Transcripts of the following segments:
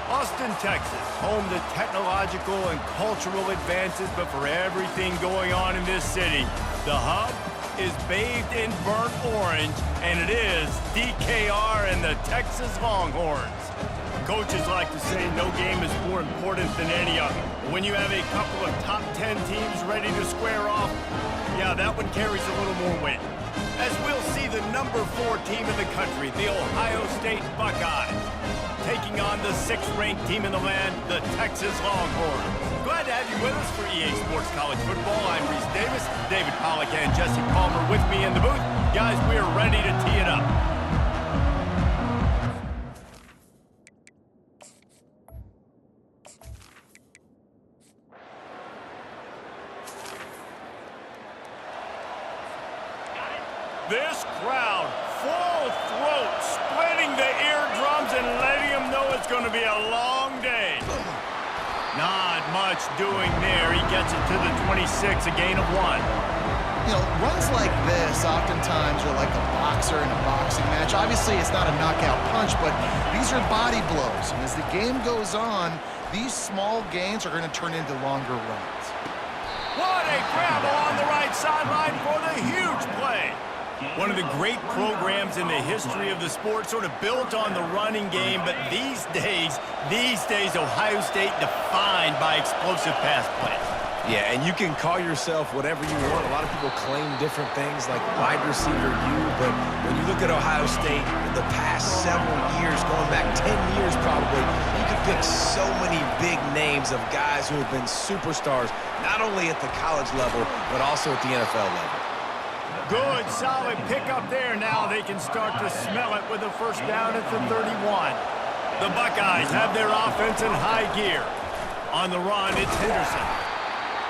Austin, Texas, home to technological and cultural advances, but for everything going on in this city, the hub is bathed in burnt orange, and it is DKR and the Texas Longhorns. Coaches like to say no game is more important than any other. When you have a couple of top 10 teams ready to square off, yeah, that one carries a little more weight. As we'll see the number 4 team in the country, the Ohio State Buckeyes, taking on the 6th-ranked team in the land, the Texas Longhorns. Glad to have you with us for EA Sports College Football. I'm Reese Davis, David Pollack and Jesse Palmer with me in the booth. Guys, we are ready to tee it up. This crowd, full throat, splitting the eardrums and letting them know it's going to be a long day. Not much doing there. He gets it to the 26, a gain of 1. You know, runs like this oftentimes are like a boxer in a boxing match. Obviously, it's not a knockout punch, but these are body blows. And as the game goes on, these small gains are going to turn into longer runs. What a grab along the right sideline for the huge play. One of the great programs in the history of the sport, sort of built on the running game, but these days, Ohio State defined by explosive pass plays. Yeah, and you can call yourself whatever you want. A lot of people claim different things like wide receiver U, but when you look at Ohio State in the past several years, going back 10 years probably, you could pick so many big names of guys who have been superstars, not only at the college level, but also at the NFL level. Good, solid pickup there. Now they can start to smell it with a first down at the 31. The Buckeyes have their offense in high gear. On the run, it's Henderson.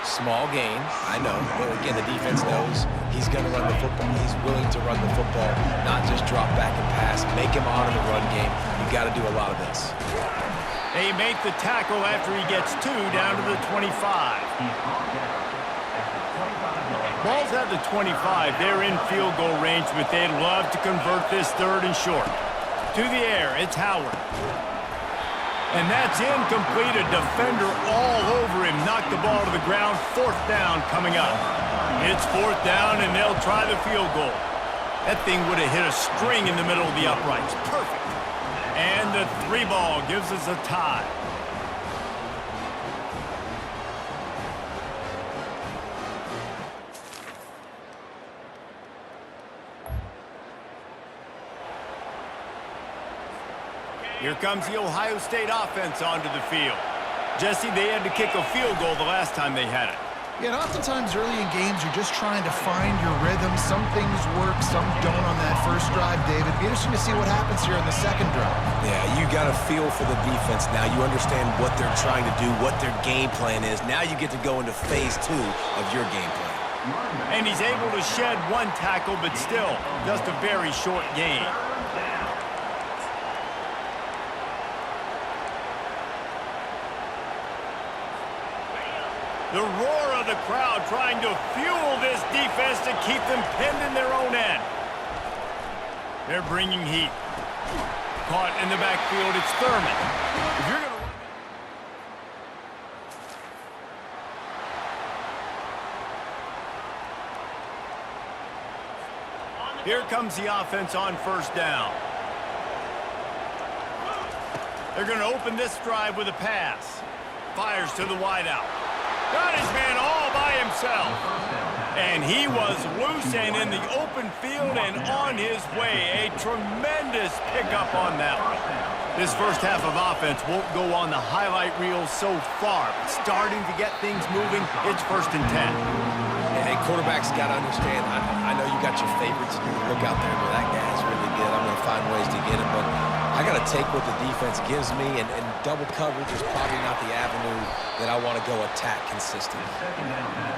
Small gain, I know. But again, the defense knows he's going to run the football. He's willing to run the football, not just drop back and pass. Make him honor the run game. You got to do a lot of this. They make the tackle after he gets 2 down to the 25. Ball's at the 25. They're in field goal range, but they'd love to convert this 3rd and short. To the air, it's Howard. And that's incomplete. A defender all over him. Knocked the ball to the ground. 4th down coming up. It's 4th down, and they'll try the field goal. That thing would have hit a string in the middle of the uprights. Perfect. And the 3 ball gives us a tie. Here comes the Ohio State offense onto the field. Jesse, they had to kick a field goal the last time they had it. Yeah, and oftentimes early in games, you're just trying to find your rhythm. Some things work, some don't on that first drive, David. Be interesting to see what happens here in the second drive. Yeah, you got a feel for the defense now. You understand what they're trying to do, what their game plan is. Now you get to go into phase 2 of your game plan. And he's able to shed 1 tackle, but still just a very short gain. The roar of the crowd trying to fuel this defense to keep them pinned in their own end. They're bringing heat. Caught in the backfield, it's Thurman. If you're gonna... Here comes the offense on 1st down. They're going to open this drive with a pass. Fires to the wideout. Got his man all by himself. And he was loose and in the open field and on his way. A tremendous pickup on that one. This first half of offense won't go on the highlight reel so far. But starting to get things moving, it's 1st and 10. Hey, quarterbacks got to understand, I know you got your favorites and you look out there, but that guy's really good. I'm going to find ways to get him, but I got to take what the defense gives me, and double coverage is probably not the avenue that I want to go attack consistently.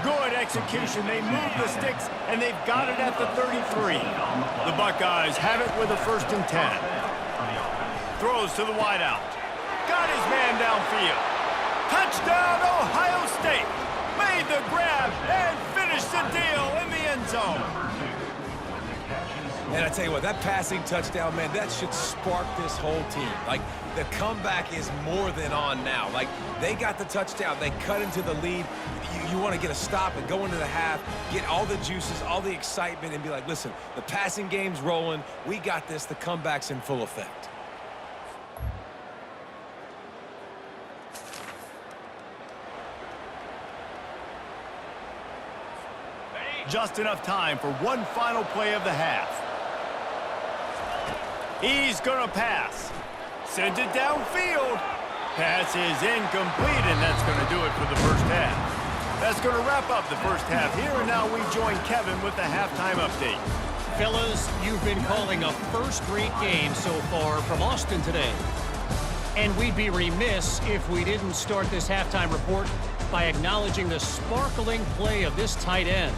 Good execution. They move the sticks, and they've got it at the 33. The Buckeyes have it with a 1st and 10. Throws to the wideout. Got his man downfield. Touchdown, Ohio State. Made the grab and finished the deal in the end zone. And I tell you what, that passing touchdown, man, that should spark this whole team. Like, the comeback is more than on now. Like, they got the touchdown. They cut into the lead. You want to get a stop and go into the half, get all the juices, all the excitement, and be like, listen, the passing game's rolling. We got this. The comeback's in full effect. Just enough time for one final play of the half. He's gonna pass. Sends it downfield. Pass is incomplete, and that's gonna do it for the first half. That's gonna wrap up the first half here, and now we join Kevin with the halftime update. Fellas, you've been calling a first-rate game so far from Austin today. And we'd be remiss if we didn't start this halftime report by acknowledging the sparkling play of this tight end.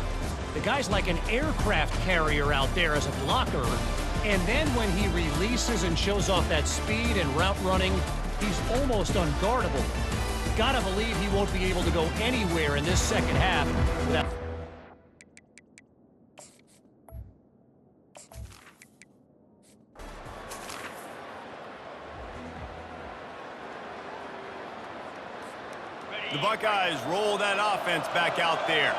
The guy's like an aircraft carrier out there as a blocker. And then when he releases and shows off that speed and route running, he's almost unguardable. Gotta believe he won't be able to go anywhere in this second half without... The Buckeyes roll that offense back out there.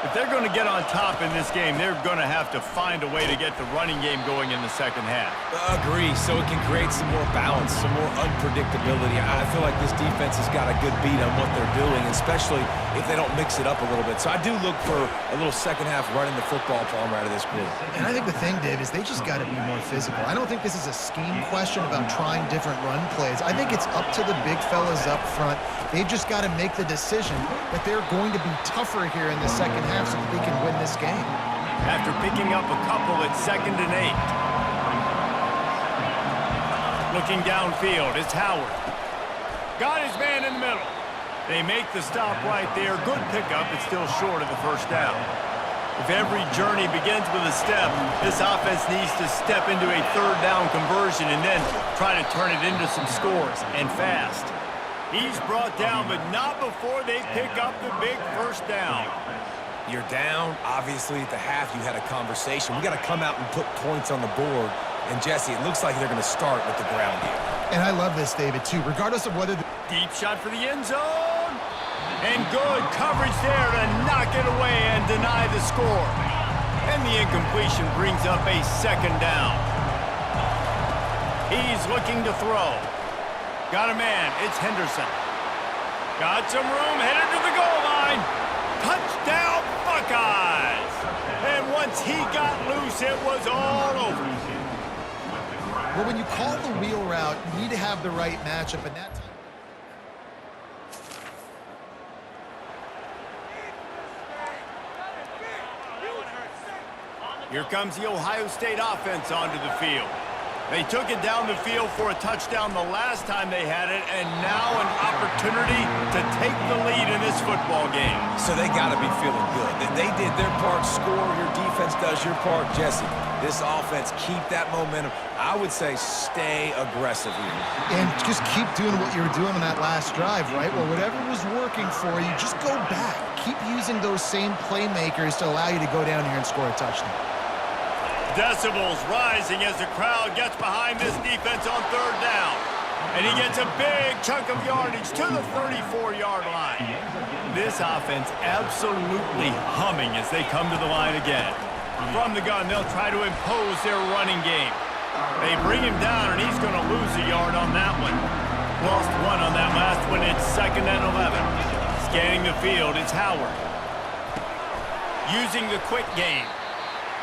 If they're going to get on top in this game, they're going to have to find a way to get the running game going in the second half. Agree, so it can create some more balance, some more unpredictability. I feel like this defense has got a good beat on what they're doing, especially if they don't mix it up a little bit. So I do look for a little second half running the football palm out of this group. And I think the thing, Dave, is they just got to be more physical. I don't think this is a scheme question about trying different run plays. I think it's up to the big fellas up front. They've just got to make the decision that they're going to be tougher here in the second half so that they can win this game. After picking up a couple at 2nd and 8. Looking downfield, it's Howard. Got his man in the middle. They make the stop right there. Good pickup, but still short of the first down. If every journey begins with a step, this offense needs to step into a 3rd down conversion and then try to turn it into some scores, and fast. He's brought down, but not before they pick up the big first down. You're down. Obviously, at the half, you had a conversation. We got to come out and put points on the board. And, Jesse, it looks like they're going to start with the ground game. And I love this, David, too. Regardless of whether... Deep shot for the end zone. And good coverage there to knock it away and deny the score. And the incompletion brings up a 2nd down. He's looking to throw. Got a man. It's Henderson. Got some room. Headed to the goal line. Touchdown, Buckeyes! And once he got loose, it was all over. Well, when you call the wheel route, you need to have the right matchup, and that time... Here comes the Ohio State offense onto the field. They took it down the field for a touchdown the last time they had it, and now an opportunity to take the lead in this football game. So they got to be feeling good. They did their part, score, your defense does your part. Jesse, this offense, keep that momentum. I would say stay aggressive here. And just keep doing what you were doing on that last drive, right? Well, whatever was working for you, just go back. Keep using those same playmakers to allow you to go down here and score a touchdown. Decibels rising as the crowd gets behind this defense on 3rd down. And he gets a big chunk of yardage to the 34-yard line. This offense absolutely humming as they come to the line again. From the gun, they'll try to impose their running game. They bring him down, and he's going to lose a yard on that one. Lost 1 on that last one. It's 2nd and 11. Scanning the field, it's Howard. Using the quick game.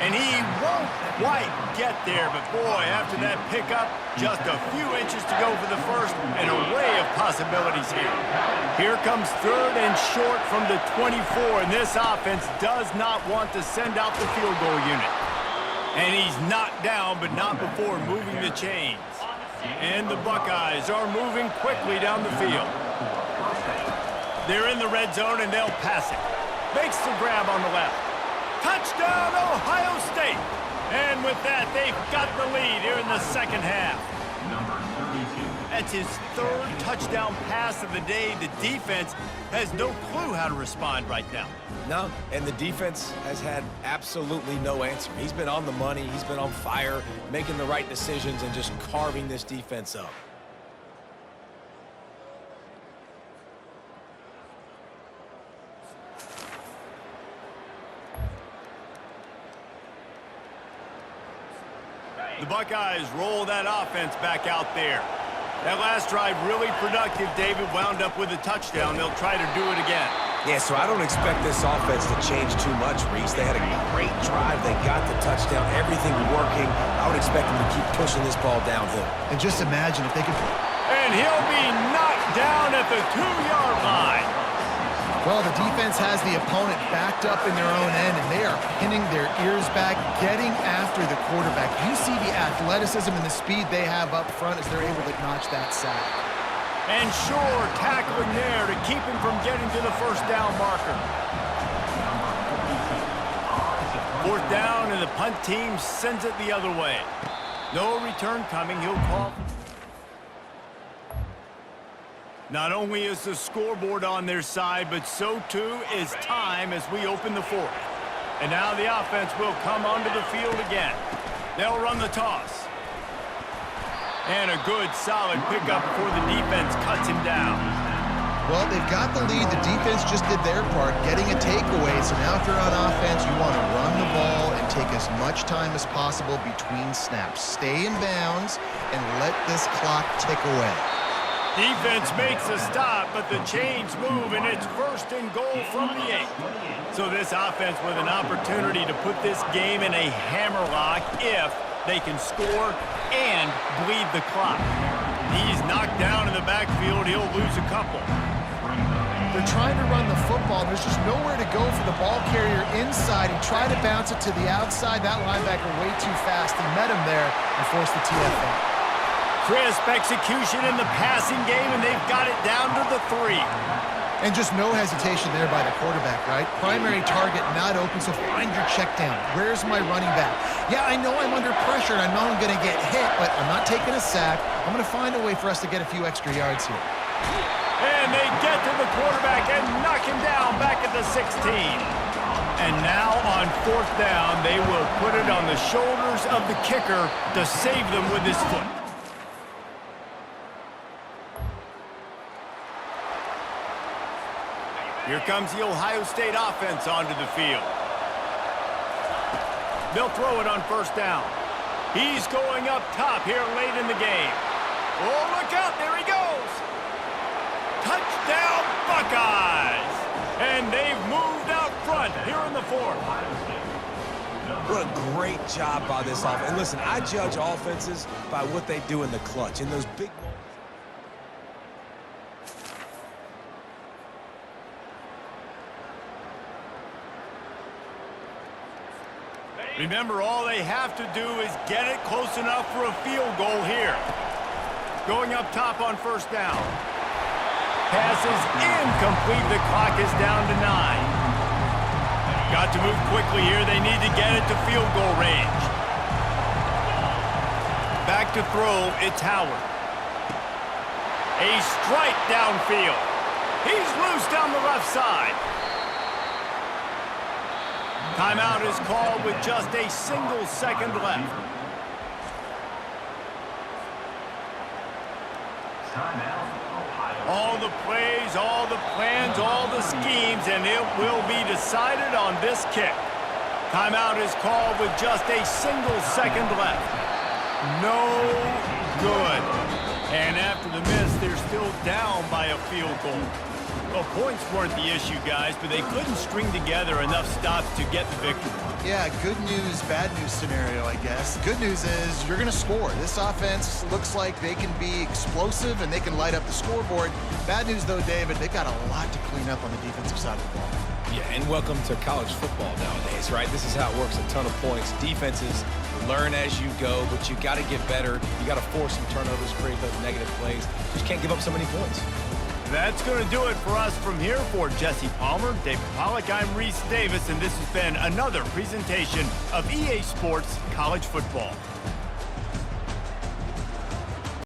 And he won't quite get there, but boy, after that pickup, just a few inches to go for the first, an array of possibilities here. Here comes 3rd and short from the 24, and this offense does not want to send out the field goal unit. And he's knocked down, but not before moving the chains. And the Buckeyes are moving quickly down the field. They're in the red zone, and they'll pass it. Makes the grab on the left. Touchdown, Ohio State! And with that, they've got the lead here in the second half. That's his third touchdown pass of the day. The defense has no clue how to respond right now. No, and the defense has had absolutely no answer. He's been on the money. He's been on fire, making the right decisions and just carving this defense up. The Buckeyes roll that offense back out there. That last drive really productive. David wound up with a touchdown. They'll try to do it again. Yeah, so I don't expect this offense to change too much, Reese. They had a great drive. They got the touchdown. Everything working. I would expect them to keep pushing this ball downhill. And just imagine if they could... And he'll be knocked down at the 2-yard line. Well, the defense has the opponent backed up in their own end, and they are pinning their ears back, getting after the quarterback. You see the athleticism and the speed they have up front as they're able to notch that sack. And sure, tackling there to keep him from getting to the first down marker. Fourth down, and the punt team sends it the other way. No return coming. He'll call. Not only is the scoreboard on their side, but so too is time as we open the fourth. And now the offense will come onto the field again. They'll run the toss. And a good, solid pickup before the defense cuts him down. Well, they've got the lead. The defense just did their part, getting a takeaway. So now if you're on offense, you want to run the ball and take as much time as possible between snaps. Stay in bounds and let this clock tick away. Defense makes a stop, but the chains move, and it's 1st and goal from the 8. So this offense with an opportunity to put this game in a hammerlock if they can score and bleed the clock. He's knocked down in the backfield. He'll lose a couple. They're trying to run the football. There's just nowhere to go for the ball carrier inside. He tried to bounce it to the outside. That linebacker way too fast. He met him there and forced the TFL. Crisp execution in the passing game, and they've got it down to the 3. And just no hesitation there by the quarterback, right? Primary target not open, so find your check down. Where's my running back? Yeah, I know I'm under pressure, and I know I'm going to get hit, but I'm not taking a sack. I'm going to find a way for us to get a few extra yards here. And they get to the quarterback and knock him down back at the 16. And now on 4th down, they will put it on the shoulders of the kicker to save them with his foot. Here comes the Ohio State offense onto the field. They'll throw it on 1st down. He's going up top here late in the game. Oh, look out, there he goes. Touchdown, Buckeyes. And they've moved out front here in the 4th. What a great job by this offense. And listen, I judge offenses by what they do in the clutch, in those big moments. Remember, all they have to do is get it close enough for a field goal here. Going up top on 1st down. Pass is incomplete. The clock is down to 9. Got to move quickly here. They need to get it to field goal range. Back to throw. It's Howard. A strike downfield. He's loose down the left side. Timeout is called with just a single second left. All the plays, all the plans, all the schemes, and it will be decided on this kick. Timeout is called with just a single second left. No good. And after the miss, they're still down by a field goal. Well, points weren't the issue, guys, but they couldn't string together enough stops to get the victory. Yeah, good news, bad news scenario, I guess. Good news is you're going to score. This offense looks like they can be explosive and they can light up the scoreboard. Bad news, though, David, they've got a lot to clean up on the defensive side of the ball. Yeah, and welcome to college football nowadays, right? This is how it works, a ton of points. Defenses learn as you go, but you got to get better. You got to force some turnovers, create those negative plays. Just can't give up so many points. That's going to do it for us from here. For Jesse Palmer, David Pollack, I'm Reese Davis, and this has been another presentation of EA Sports College Football.